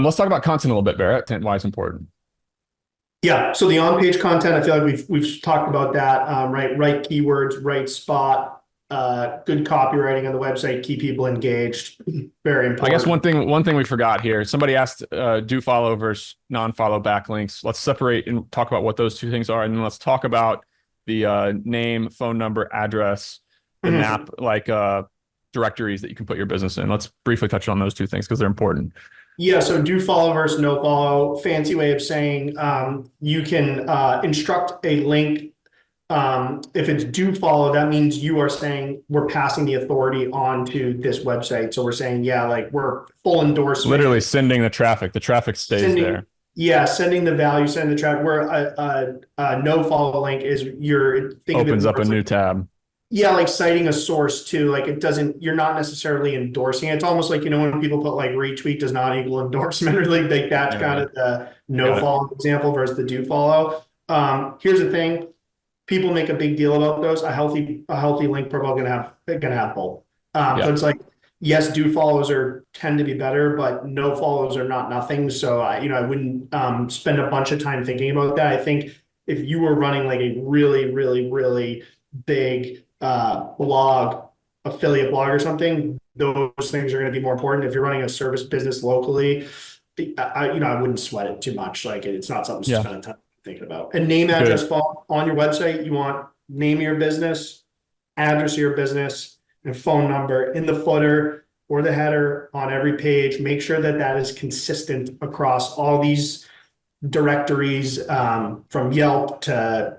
Let's talk about content a little bit, Barrett, and why it's important. Yeah, so the on-page content, I feel like we've talked about that. Right keywords, right spot, good copywriting on the website, keep people engaged. Very I guess important. one thing we forgot here. Somebody asked, do follow versus non-follow backlinks. Let's separate and talk about what those two things are, and then let's talk about the name, phone number, address, the Mhm. map, like directories that you can put your business in. Let's briefly touch on those two things because they're important. Yeah, so do follow versus no follow. Fancy way of saying you can instruct a link. If it's do follow, that means you are saying we're passing the authority on to this website. So we're saying, yeah, like we're full Literally endorsement, sending the traffic. The traffic stays sending, there. yeah, sending the value, sending the traffic. Where a no follow link is you're think of it Opens more up a as new like, tab. yeah, like citing a source too. Like it doesn't, you're not necessarily endorsing it. It's almost like, when people put like retweet does not equal endorsement or like that's kind Yeah, of the no got it. follow example versus the do follow. Here's the thing. People make a big deal about those. A healthy link profile gonna have both. So Yeah, it's like, yes, do follows are tend to be better, but no follows are not nothing. So I wouldn't spend a bunch of time thinking about that. I think if you were running like a really, really, really big blog, affiliate blog or something, those things are going to be more important. If you're running a service business locally, I wouldn't sweat it too much. Like it's not something to yeah, spend a ton thinking about. And name, good. address, phone on your website, you want name of your business, address of your business, and phone number in the footer or the header on every page. Make sure that that is consistent across all these directories, from Yelp to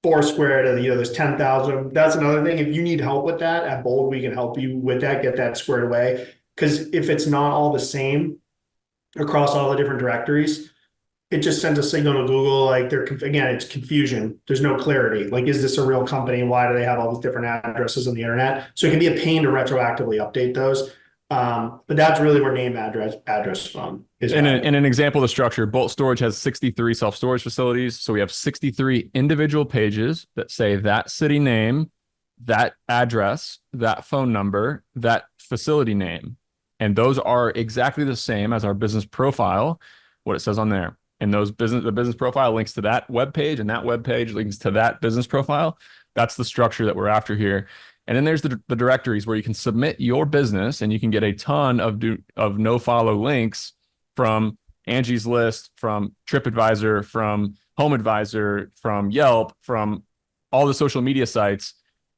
Foursquare to, there's 10,000. That's another thing. If you need help with that at Bold, we can help you with that, get that squared away. Because if it's not all the same across all the different directories, it just sends a signal to Google, like again, it's confusion. There's no clarity. Like, is this a real company? Why do they have all these different addresses on the internet? So it can be a pain to retroactively update those. But that's really where name, address, phone is valuable. In an example of the structure, Bolt Storage has 63 self-storage facilities. So we have 63 individual pages that say that city name, that address, that phone number, that facility name. And those are exactly the same as our business profile, what it says on there. And the business profile links to that web page, and that web page links to that business profile. That's the structure that we're after here. And then there's the directories where you can submit your business and you can get a ton of no follow links from Angie's List, from TripAdvisor, from HomeAdvisor, from Yelp, from all the social media sites.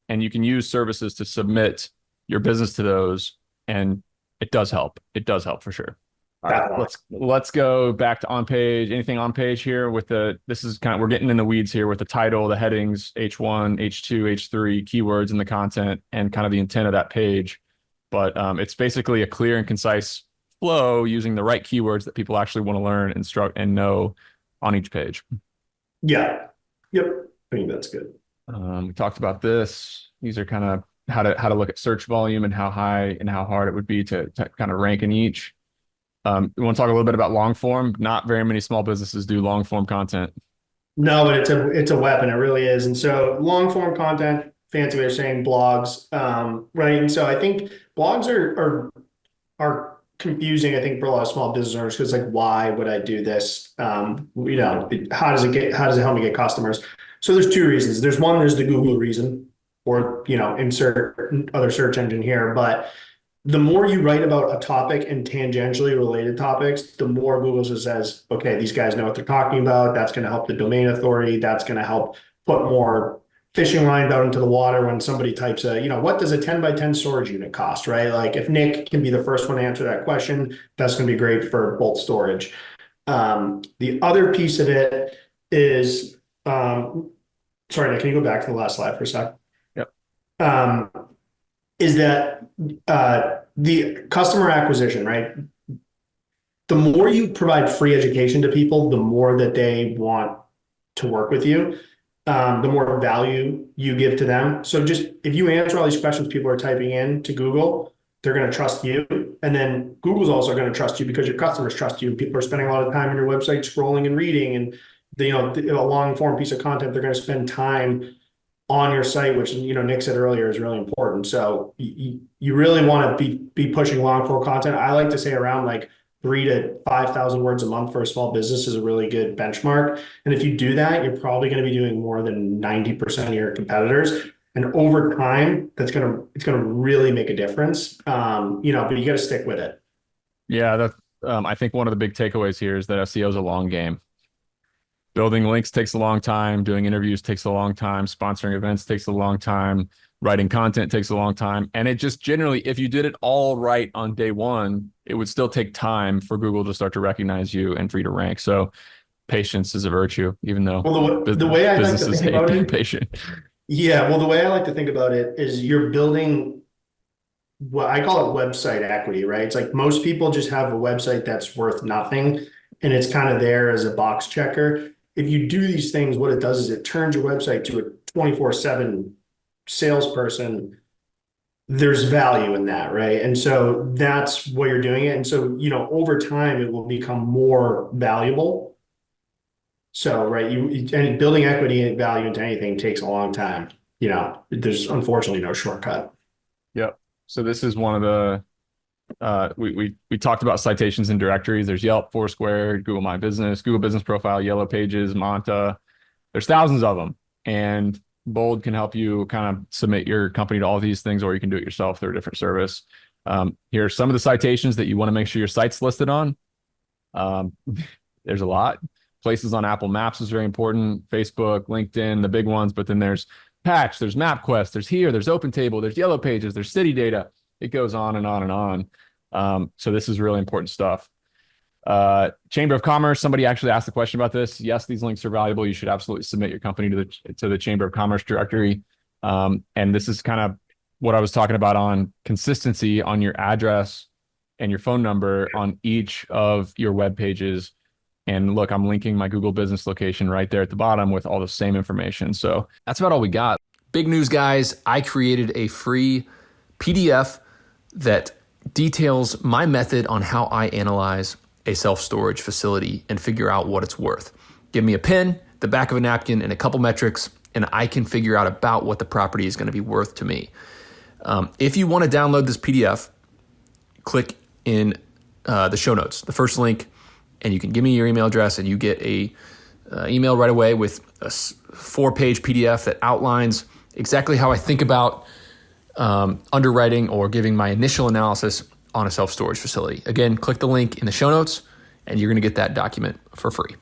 And you can use services to submit your business to those. And it does help. It does help for sure. All right, Definitely. let's go back to on page. Anything on page here with this is kind of, we're getting in the weeds here with the title, the headings, H1, H2, H3, keywords in the content, and kind of the intent of that page. But it's basically a clear and concise flow using the right keywords that people actually want to learn, instruct, and know on each page. Yeah. Yep. I think that's good. We talked about this. These are kind of how to look at search volume and how high and how hard it would be to kind of rank in each. We want to talk a little bit about long form. Not very many small businesses do long form content. No, but it's a weapon. It really is. And so long form content, fancy way of saying blogs, right? And so I think blogs are confusing, I think, for a lot of small business owners because like, why would I do this? How does it help me get customers? So there's two reasons. There's the Google reason, or insert other search engine here, but the more you write about a topic and tangentially related topics, the more Google says, okay, these guys know what they're talking about. That's going to help the domain authority. That's going to help put more fishing lines out into the water when somebody types what does a 10 by 10 storage unit cost, right? Like if Nick can be the first one to answer that question, that's going to be great for Bolt Storage. The other piece of it is, sorry, Nick, can you go back to the last slide for a sec? Yep. Um, is that the customer acquisition, right? The more you provide free education to people, the more that they want to work with you, the more value you give to them. So just if you answer all these questions people are typing in to Google, they're going to trust you. And then Google's also going to trust you because your customers trust you. People are spending a lot of time on your website scrolling and reading, and a long form piece of content, they're going to spend time on your site, which Nick said earlier is really important. So you really want to be pushing long form content. I like to say around like 3 to 5,000 words a month for a small business is a really good benchmark. And if you do that, you're probably going to be doing more than 90% of your competitors. And over time, it's gonna really make a difference. But you got to stick with it. Yeah, I think one of the big takeaways here is that SEO is a long game. Building links takes a long time. Doing interviews takes a long time. Sponsoring events takes a long time. Writing content takes a long time. And it just generally, if you did it all right on day one, it would still take time for Google to start to recognize you and for you to rank. So patience is a virtue, even though the way I like to businesses think hate about being it, patient. yeah, well, the way I like to think about it is you're building what I call it website equity, right? It's like most people just have a website that's worth nothing and it's kind of there as a box checker. If you do these things, what it does is it turns your website to a 24/7 salesperson. There's value in that, right? And so that's what you're doing it. And so, over time, it will become more valuable. So, right, and building equity and value into anything takes a long time. There's unfortunately no shortcut. Yep. So this is one of the we talked about citations and directories. There's Yelp, Foursquare, Google My Business, Google Business Profile, Yellow Pages, Monta. There's thousands of them, and Bold can help you kind of submit your company to all these things, or you can do it yourself through a different service. Here are some of the citations that you want to make sure your site's listed on. There's a lot. Places on Apple Maps is very important. Facebook, LinkedIn, the big ones. But then there's Patch, there's MapQuest, there's OpenTable, there's Yellow Pages, there's City Data. It goes on and on and on. So this is really important stuff. Chamber of Commerce, somebody actually asked the question about this. Yes, these links are valuable. You should absolutely submit your company to the Chamber of Commerce directory. And this is kind of what I was talking about on consistency on your address and your phone number on each of your web pages. And look, I'm linking my Google business location right there at the bottom with all the same information. So that's about all we got. Big news, guys. I created a free PDF that details my method on how I analyze a self-storage facility and figure out what it's worth. Give me a pen, the back of a napkin, and a couple metrics, and I can figure out about what the property is going to be worth to me. If you want to download this PDF, click in the show notes, the first link, and you can give me your email address, and you get a email right away with a 4-page PDF that outlines exactly how I think about underwriting or giving my initial analysis on a self-storage facility. Again, click the link in the show notes, and you're going to get that document for free.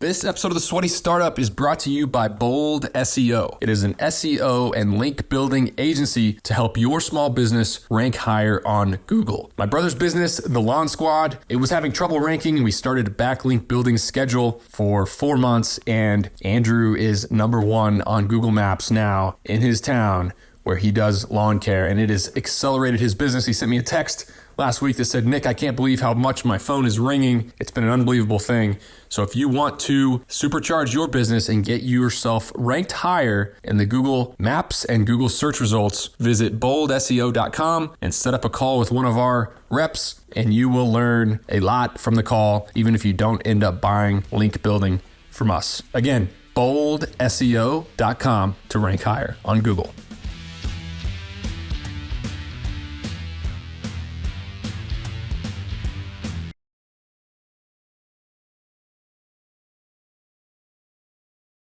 This episode of The Sweaty Startup is brought to you by Bold SEO. It is an SEO and link building agency to help your small business rank higher on Google. My brother's business, The Lawn Squad, it was having trouble ranking. We started a backlink building schedule for 4 months, and Andrew is #1 on Google Maps now in his town where he does lawn care, and it has accelerated his business. He sent me a text last week that said, Nick, I can't believe how much my phone is ringing. It's been an unbelievable thing. So if you want to supercharge your business and get yourself ranked higher in the Google Maps and Google search results, visit boldseo.com and set up a call with one of our reps, and you will learn a lot from the call, even if you don't end up buying link building from us. Again, boldseo.com to rank higher on Google.